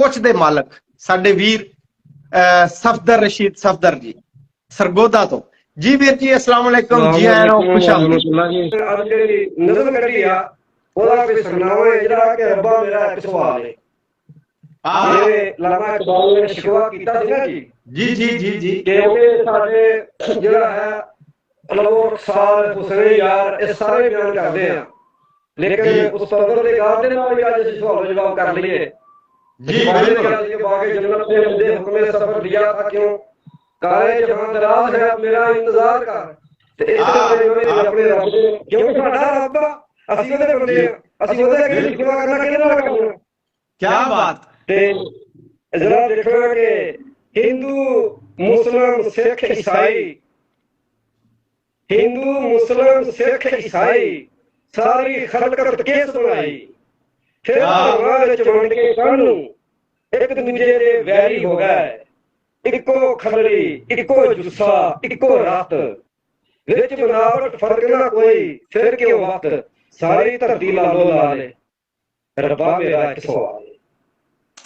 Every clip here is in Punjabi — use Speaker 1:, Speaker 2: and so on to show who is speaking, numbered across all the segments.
Speaker 1: ਸੋਚ ਦੇ ਮਾਲਕ ਸਾਡੇ ਵੀਰ ਸਫਦਰ ਰਸ਼ੀਦ ਸਫਦਰ ਜੀ ਸਰਗੋਦਾ ਤੋਂ। ਜੀ ਵੀਰ ਜੀ अस्सलाम वालेकुम, जी आए हो, खुश
Speaker 2: जी। ਅੱਜ ਜਿਹੜੀ ਨਜ਼ਮ ਕੱਢੀ ਆ ਉਹਦਾ ਕੋਈ ਸੁਣਾਓ ਜਿਹੜਾ ਕਿ ਰੱਬਾ ਮੇਰਾ ਇੱਕ ਸਵਾਲ ਹੈ। ਇਹ ਲਾਮਾ ਇਕਬਾਲ ਨੇ ਸ਼ਿਕਵਾ ਕੀਤਾ ਸੀ ਨਾ ਜੀ।
Speaker 1: ਜੀ ਜੀ ਜੀ ਜੀ
Speaker 2: ਕਿਉਂਕਿ ਸਾਡੇ ਜਿਹੜਾ ਹੈ ਅਲਵਰ ਸਾਲ ਹੁਸੈਨ ਯਾਰ ਇਹ ਸਾਰੇ ਬਿਆਨ ਕਰਦੇ ਆ, ਲੇਕਿਨ ਉਸ ਤਦਰ ਦੇ ਗਾਰ ਦੇ ਨਾਲ ਵੀ ਅੱਜ ਅਸੀਂ ਸਵਾਲ ਜਵਾਬ ਕਰ ਲਈਏ।
Speaker 1: जी
Speaker 2: बागे जन्नत में मुझे हुक्म सफर दिया था क्यों, काले जहां दराज है मेरा इंतजार कर ते इस मेरे अपने रब दे क्यों साडा रब ਅਸੀਂ ਉਹਦੇ ਬੰਦੇ ਅਸੀਂ ਉਹਦੇ ਅੱਗੇ ਲਿਖਵਾ ਕਰਨਾ ਕਿਹਦੇ ਨਾਲ ਕਰਨਾ।
Speaker 1: क्या बात।
Speaker 2: ਤੇ ਜ਼ਰਾ ਦੇਖੋ ਕਿ ਹਿੰਦੂ ਮੁਸਲਮਾਨ ਸਿੱਖ ਈਸਾਈ ਹਿੰਦੂ ਮੁਸਲਮਾਨ ਸਿੱਖ ਈਸਾਈ ਸਾਰੀ ਖਲਕਤ ਕਿਸ ਬਣਾਈ, ਫਿਰ ਧਰਮਾਂ ਵਿੱਚ ਵੰਡ ਕੇ ਕਾਹਨੂੰ ਇੱਕ ਦੂਜੇ ਦੇ ਵੈਰੀ ਹੋ ਗਏ। ਇੱਕੋ ਖਲੜੀ ਇੱਕੋ ਜੁੱਸਾ ਇੱਕੋ ਰਾਤ ਵਿੱਚ ਬਨਾਵਟ ਫਰਕ ਨਾ ਕੋਈ ਫਿਰ ਕਿਉਂ ਵਕਤ ਸਾਰੀ ਧਰਤੀ ਲਾਲੋ ਲਾਲੇ। ਰੱਬਾ ਮੇਰਾ ਇੱਕ ਸਵਾਲ,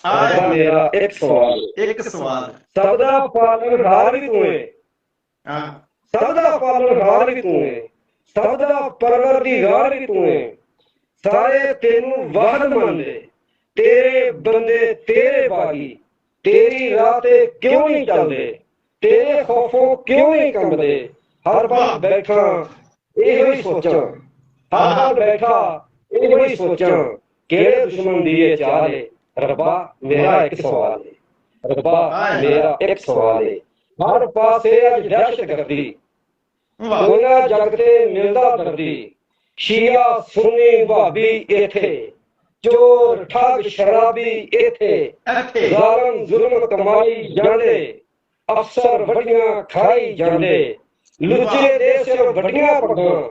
Speaker 2: ਰੱਬਾ ਮੇਰਾ ਇੱਕ ਸਵਾਲ,
Speaker 1: एक सवाल।
Speaker 2: ਸਭ ਦਾ ਪਾਲਣਹਾਰ ਵੀ ਤੂੰ ਹੈ, ਸਭ ਦਾ ਪਾਲਣਹਾਰ ਵੀ ਤੂੰ ਹੈ, ਸਭ ਦਾ ਪਰਵਰਦੀਗਾਰ ਵੀ ਤੂੰ ਹੈ। ਸਾਰੇ ਤੈਨੂੰ ਵਾਹਦ ਮੰਨਦੇ, ਤੇਰੇ ਬੰਦੇ ਤੇਰੇ ਬਾਗੀ, ਤੇਰੀ ਰਾਹ ਤੇ ਕਿਉਂ ਨਹੀਂ ਚੱਲਦੇ, ਤੇਰੇ ਖੌਫੋਂ ਕਿਉਂ ਨਹੀਂ ਕੰਬਦੇ। ਹਰ ਪਲ ਬੈਠਾ ਇਹੋ ਹੀ ਸੋਚਾਂ, ਹਰ ਪਲ ਬੈਠਾ ਇਹੋ ਹੀ ਸੋਚਾਂ ਕਿਹੜੇ ਦੁਸ਼ਮਣ ਦੀ ਇਹ ਚਾਲ ਹੈ। ਰੱਬਾ ਮੇਰਾ ਇੱਕ ਸਵਾਲ ਹੈ, ਰੱਬਾ ਮੇਰਾ ਇੱਕ ਸਵਾਲ ਹੈ। ਹਰ ਪਾਸੇ ਅੱਜ ਦਹਿਸ਼ਤਗਰਦੀ, ਦੋਨਾਂ ਜਗ ਤੇ ਮਿਲਦਾ ਦਰਦੀ, ਸ਼ੀਆ ਸੁੰਨੀ ਭਾਬੀ ਇੱਥੇ, ਚੋਰ ਠੱਗ ਸ਼ਰਾਬੀ ਇੱਥੇ, ਜ਼ਾਲਮ ਜ਼ੁਲਮ ਕਮਾਈ ਜਾਂਦੇ, ਅਫਸਰ ਵੱਡੀਆਂ ਖਾਈ ਜਾਂਦੇ, ਲੁੱਚੇ ਦੇ ਸਿਰ ਵੱਡੀਆਂ ਪੱਗਾਂ,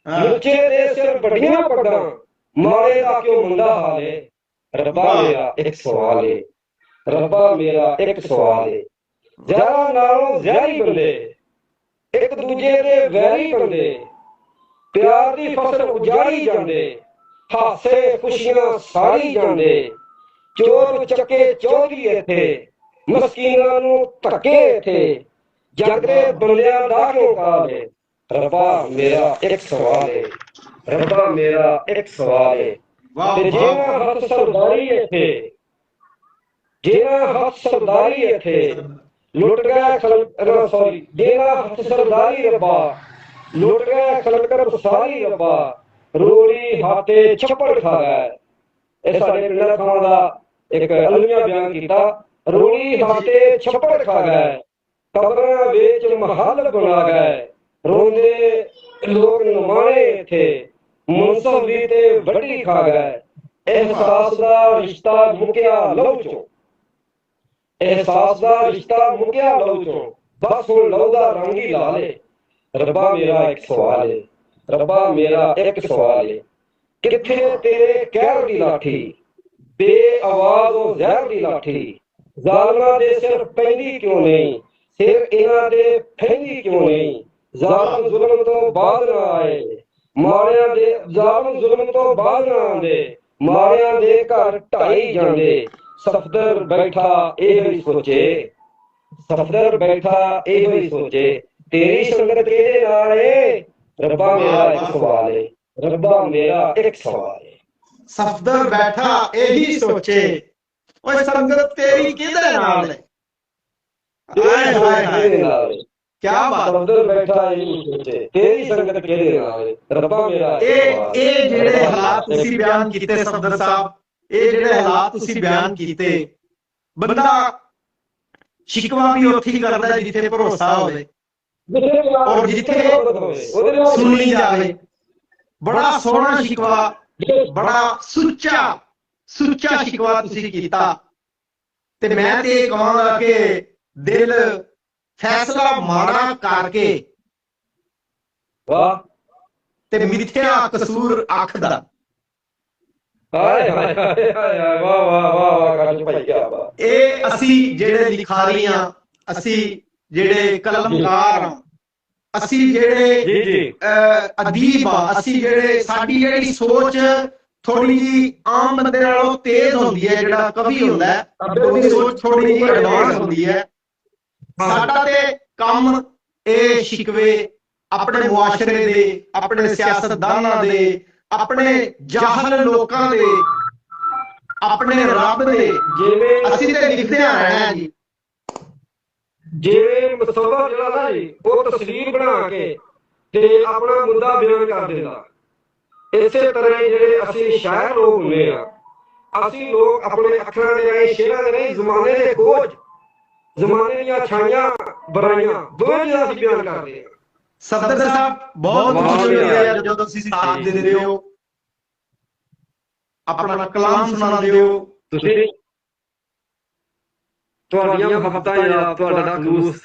Speaker 2: ਲੁੱਚੇ ਦੇ ਸਿਰ ਵੱਡੀਆਂ ਪੱਗਾਂ, ਮਾਰੇ ਦਾ ਕਿਉਂ ਮੰਦਾ ਹਾਲ ਏ। ਰੱਬਾ ਮੇਰਾ ਇੱਕ ਸਵਾਲ ਏ, ਰੱਬਾ ਮੇਰਾ ਇੱਕ ਸਵਾਲ ਏ। ਜ਼ਹਿਰਾਂ ਨਾਲੋਂ ਜ਼ਹਿਰੀ ਬੰਦੇ, ਇੱਕ ਦੂਜੇ ਦੇ ਵੈਰੀ ਬੰਦੇ, ਪਿਆਰ ਦੀ ਫਸਲ ਉਜਾੜੀ ਜਾਂਦੇ, ਹਾਸੇ ਖੁਸ਼ੀਆਂ ਸਾੜੀ ਜਾਂਦੇ, ਚੋਰ ਚੱਕੇ ਚੌਧਰੀ ਇੱਥੇ, ਮਸਕੀਨਾਂ ਨੂੰ ਧੱਕੇ ਇੱਥੇ, ਜਗ ਦੇ ਬੰਦਿਆਂ ਦਾ ਕਿਉਂ ਕਾਲ ਏ। ਰੱਬਾ ਮੇਰਾ ਇੱਕ ਸਵਾਲ ਏ, ਰੱਬਾ ਮੇਰਾ ਇੱਕ ਸਵਾਲ ਏ। ਤੇ ਜਿਹੜਾ ਹੱਥ ਸਰਦਾਰੀ ਇੱਥੇ, ਜਿਹੜਾ ਹੱਥ ਸਰਦਾਰੀ ਇੱਥੇ ਲੁੱਟ ਗਿਆ ਸੌਰੀ ਜਿਹੜਾ ਹੱਥ ਸਰਦਾਰੀ ਰੱਬਾ ਲੁੱਟ ਗਿਆ ਖਲਕਤ ਸਾਰੀ ਰੱਬਾ, ਰੋੜੀ ਹਾਤੇ ਛੱਪੜ ਖਾ ਗਿਆ। ਇਹ ਸਾਡੇ ਪਿੰਡਾਂ ਥਾਂ ਦਾ ਇੱਕ ਅਲਮੀਆ ਬਿਆਨ ਕੀਤਾ। ਰੋੜੀ ਹਾਤੇ ਛੱਪੜ ਖਾ ਗਏ, ਕਬਰਾਂ ਵਿੱਚ ਮਹੱਲ ਬਣਾ ਗਏ, ਰੋਂਦੇ ਲੋਕ ਨਮਾਣੇ ਇੱਥੇ, ਮੁਨਸਫ ਵੀ ਤੇ ਵੱਡੀ ਖਾ ਗਏ। ਅਹਿਸਾਸ ਦਾ ਰਿਸ਼ਤਾ ਮੁੱਕਿਆ ਲਹੂ ਚੋਂ, ਅਹਿਸਾਸ ਦਾ ਰਿਸ਼ਤਾ ਮੁੱਕਿਆ ਲਹੂ ਚੋਂ, ਬਸ ਹੁਣ ਲਹੂ ਦਾ ਰੰਗ ਹੀ ਲਾ ਲੇ। ਰੱਬਾ ਮੇਰਾ ਇੱਕ ਸਵਾਲ ਏ, ਰੱਬਾ ਮੇਰਾ ਇੱਕ ਸਵਾਲ ਏ। ਕਿੱਥੇ ਤੇਰੇ ਕਹਿਰ ਦੀ ਲਾਠੀ, ਬੇਆਵਾਜ਼ ਉਹ ਜ਼ਹਿਰ ਦੀ ਲਾਠੀ, ਜ਼ਾਲਮਾਂ ਦੇ ਸਿਰ ਪੈਂਦੀ ਕਿਉਂ ਨਹੀਂ, ਸਿਰ ਇਹਨਾਂ ਦੇ ਫੈਂਦੀ ਕਿਉਂ ਨਹੀਂ। ਜ਼ਾਲਮ ਜ਼ੁਲਮ ਤੋਂ ਬਾਅਦ ਨਾ ਆਏ, ਮਾਰਿਆਂ ਦੇ ਜ਼ਾਲਮ ਜ਼ੁਲਮ ਤੋਂ ਬਾਅਦ ਨਾ ਆਉਂਦੇ, ਮਾਰਿਆਂ ਦੇ ਘਰ ਢਾਈ ਜਾਂਦੇ। ਸਫਦਰ ਬੈਠਾ ਇਹੋ ਹੀ ਸੋਚੇ, ਸਫਦਰ ਬੈਠਾ ਇਹੋ ਹੀ ਸੋਚੇ, ਤੇਰੀ ਸੰਗਤ ਕਿਹਦੇ ਨਾਲ ਏ। ਰੱਬਾ ਮੇਰਾ ਇੱਕ ਸਵਾਲ ਏ, ਰੱਬਾ ਮੇਰਾ ਇੱਕ ਸਵਾਲ ਏ।
Speaker 1: ਸਫਦਰ ਬੈਠਾ ਇਹੀ ਸੋਚੇ, ਓਏ ਸੰਗਤ ਤੇਰੀ ਕਿਹਦੇ ਨਾਲ ਹੈ। ਹਾਏ ਹਾਏ ਹਾਏ क्या बात।
Speaker 2: ਸਫਦਰ ਬੈਠਾ ਇਹੀ ਸੋਚੇ, ਤੇਰੀ ਸੰਗਤ ਕਿਹਦੇ ਨਾਲ ਏ। ਰੱਬਾ ਮੇਰਾ
Speaker 1: ਇਹ ਜਿਹੜੇ ਹਾਲਾਤ ਤੁਸੀਂ ਬਿਆਨ ਕੀਤੇ ਸਫਦਰ ਸਾਹਿਬ, ਇਹ ਜਿਹੜੇ ਹਾਲਾਤ ਤੁਸੀਂ ਬਿਆਨ ਕੀਤੇ, ਬੰਦਾ ਸ਼ਿਕਵਾ ਵੀ ਉੱਥੇ ਹੀ ਕਰਦਾ ਜਿੱਥੇ ਭਰੋਸਾ ਹੋਵੇ ਔਰ ਜਿੱਥੇ ਸੁਣੀ ਜਾਵੇ। ਬੜਾ ਸੋਹਣਾ ਸ਼ਿਕਵਾ, ਬੜਾ ਸੁੱਚਾ ਸ਼ਿਕਵਾ ਤੁਸੀਂ ਕੀਤਾ। ਤੇ ਮੈਂ ਤੇ ਇਹ ਕਹਾਂਗਾ ਕਿ ਦਿਲ ਫੈਸਲਾ ਮਾੜਾ ਕਰਕੇ
Speaker 2: ਵਾਹ
Speaker 1: ਤੇ ਮਿੱਥਿਆ ਕਸੂਰ ਅੱਖ ਦਾ।
Speaker 2: ਹਾਏ ਹਾਏ ਹਾਏ ਹਾਏ ਵਾਹ ਵਾਹ ਵਾਹ ਕਾਜੂ ਭਾਈ ਕੀ ਬਾਤ।
Speaker 1: ਇਹ ਅਸੀਂ ਜਿਹੜੇ ਲਿਖਾਰੀਆਂ, ਅਸੀਂ ਜਿਹੜੇ ਕਲਮਕਾਰ ਹਾਂ, ਅਸੀਂ ਜਿਹੜੇ
Speaker 2: ਜੀ ਜੀ
Speaker 1: ਅਦੀਬ ਆ, ਅਸੀਂ ਜਿਹੜੇ ਸਾਡੀ ਜਿਹੜੀ ਸੋਚ ਥੋੜੀ ਜੀ ਆਮ ਬੰਦੇ ਨਾਲੋਂ ਤੇਜ਼ ਹੁੰਦੀ ਹੈ, ਜਿਹੜਾ ਕਵੀ ਹੁੰਦਾ ਹੈ ਉਹਦੀ ਸੋਚ ਥੋੜੀ ਜੀ ਐਡਵਾਂਸ ਹੁੰਦੀ ਹੈ। ਸਾਡਾ ਤੇ ਕੰਮ ਇਹ ਸ਼ਿਕਵੇ ਆਪਣੇ ਮੁਆਸ਼ਰੇ ਦੇ, ਆਪਣੇ ਸਿਆਸਤਦਾਨਾਂ ਦੇ, ਆਪਣੇ ਜਾਹਲ ਲੋਕਾਂ ਦੇ, ਆਪਣੇ ਰੱਬ ਦੇ,
Speaker 2: ਜਿਵੇਂ
Speaker 1: ਅਸੀਂ ਤੇ ਲਿਖਦੇ ਆ ਰਹਿਣਾ ਜੀ।
Speaker 2: ਜਿਵੇਂ ਮੁਸਤਫਾ ਜਿਹੜਾ ਨਾ ਜੀ, ਉਹ ਤਸਵੀਰ ਬਣਾ ਕੇ ਤੇ ਆਪਣਾ ਮੁੱਦਾ ਬਿਆਨ ਕਰ ਦਿੰਦਾ, ਇਸੇ ਤਰ੍ਹਾਂ ਹੀ ਜਿਹੜੇ ਅਸੀਂ ਸ਼ਾਇਰ ਲੋਕ ਹੁੰਦੇ ਆ, ਅਸੀਂ ਲੋਕ ਆਪਣੇ ਅੱਖਰਾਂ ਦੇ ਰਾਹੀਂ, ਸ਼ੇਰਾਂ ਦੇ ਰਾਹੀਂ ਜ਼ਮਾਨੇ ਦੇ ਖੋਜ, ਜ਼ਮਾਨੇ ਦੀਆਂ ਛਾਈਆਂ ਬੁਰਾਈਆਂ ਦੋਵੇਂ ਚੀਜ਼ਾਂ ਅਸੀਂ ਬਿਆਨ ਕਰਦੇ ਹਾਂ।
Speaker 1: ਸਫਦਰ ਸਾਹਿਬ ਬਹੁਤ ਬਹੁਤ ਸ਼ੁਕਰੀਆ ਜਦੋਂ ਤੁਸੀਂ ਸਾਥ ਦਿੰਦੇ ਹੋ, ਆਪਣਾ ਕਲਾਮ ਸੁਣਾਉਂਦੇ ਹੋ।
Speaker 2: ਤੁਸੀਂ ਤੁਹਾਡੀਆਂ ਮੁਹੱਬਤਾਂ ਜਾਂ ਤੁਹਾਡਾ ਖਲੂਸ